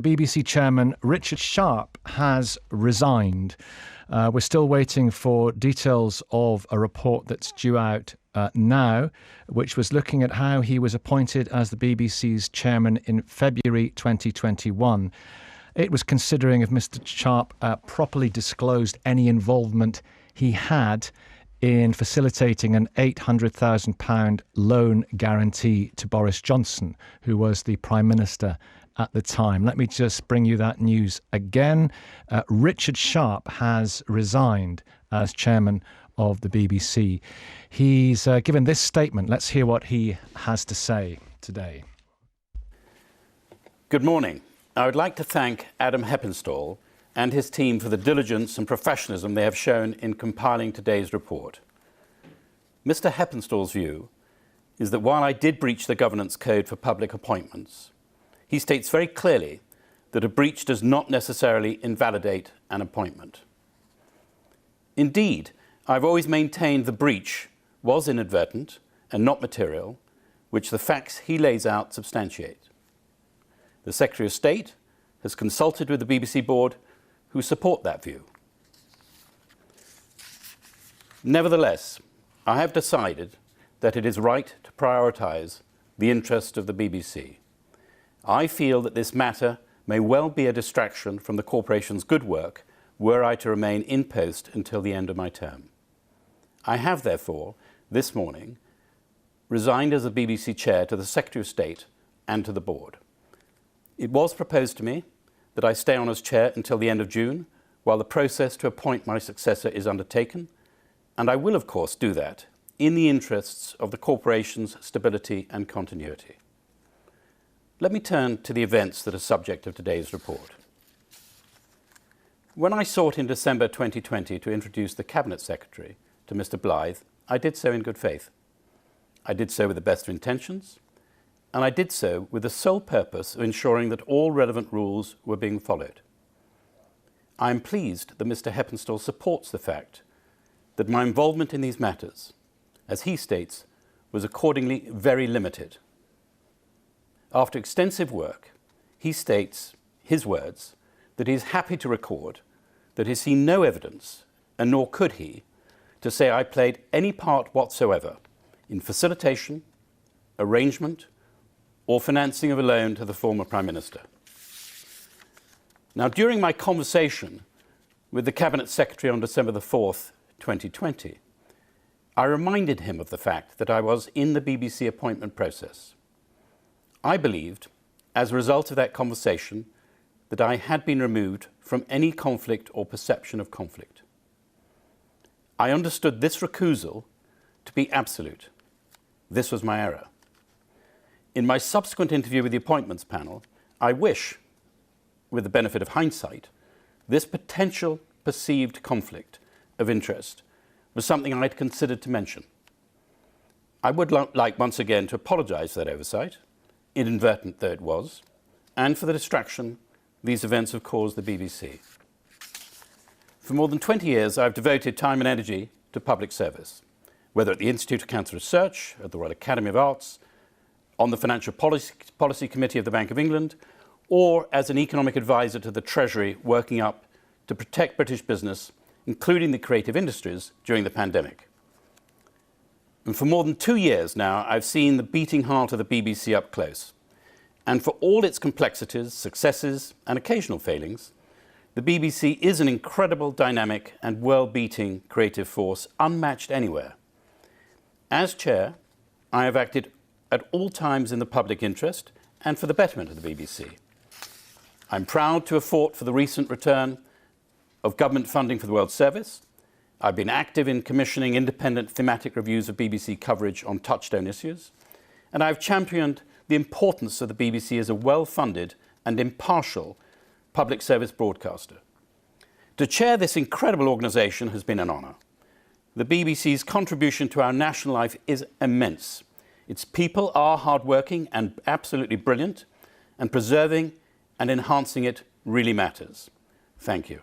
BBC chairman Richard Sharp has resigned. We're still waiting for details of a report that's due out now, which was looking at how he was appointed as the BBC's chairman in February 2021. It was considering if Mr. Sharp properly disclosed any involvement he had in facilitating an £800,000 loan guarantee to Boris Johnson, who was the Prime Minister at the time. Let me just bring you that news again. Richard Sharp has resigned as chairman of the BBC. He's given this statement. Let's hear what he has to say today. Good morning. I would like to thank Adam Heppenstall and his team for the diligence and professionalism they have shown in compiling today's report. Mr. Heppenstall's view is that while I did breach the governance code for public appointments, he states very clearly that a breach does not necessarily invalidate an appointment. Indeed, I've always maintained the breach was inadvertent and not material, which the facts he lays out substantiate. The Secretary of State has consulted with the BBC board, who support that view. Nevertheless, I have decided that it is right to prioritise the interest of the BBC. I feel that this matter may well be a distraction from the corporation's good work were I to remain in post until the end of my term. I have, therefore, this morning, resigned as the BBC chair to the Secretary of State and to the board. It was proposed to me that I stay on as chair until the end of June, while the process to appoint my successor is undertaken, and I will, of course, do that in the interests of the corporation's stability and continuity. Let me turn to the events that are subject of today's report. When I sought in December 2020 to introduce the Cabinet Secretary to Mr. Blythe, I did so in good faith. I did so with the best of intentions, and I did so with the sole purpose of ensuring that all relevant rules were being followed. I am pleased that Mr. Heppenstall supports the fact that my involvement in these matters, as he states, was accordingly very limited. After extensive work, he states, his words, that he is happy to record that he has seen no evidence, and nor could he, to say I played any part whatsoever in facilitation, arrangement, or financing of a loan to the former Prime Minister. Now, during my conversation with the Cabinet Secretary on December the 4th, 2020, I reminded him of the fact that I was in the BBC appointment process. I believed, as a result of that conversation, that I had been removed from any conflict or perception of conflict. I understood this recusal to be absolute. This was my error. In my subsequent interview with the appointments panel, I wish, with the benefit of hindsight, this potential perceived conflict of interest was something I had considered to mention. I would like once again to apologise for that oversight, inadvertent though it was, and for the distraction these events have caused the BBC. For more than 20 years, I've devoted time and energy to public service, whether at the Institute of Cancer Research, at the Royal Academy of Arts, on the Financial Policy Committee of the Bank of England, or as an economic advisor to the Treasury working up to protect British business, including the creative industries, during the pandemic. And for more than 2 years now, I've seen the beating heart of the BBC up close. And for all its complexities, successes, and occasional failings, the BBC is an incredible, dynamic, and world-beating creative force, unmatched anywhere. As chair, I have acted at all times in the public interest and for the betterment of the BBC. I'm proud to have fought for the recent return of government funding for the World Service. I've been active in commissioning independent thematic reviews of BBC coverage on touchstone issues, and I've championed the importance of the BBC as a well-funded and impartial public service broadcaster. To chair this incredible organisation has been an honour. The BBC's contribution to our national life is immense. Its people are hardworking and absolutely brilliant, and preserving and enhancing it really matters. Thank you.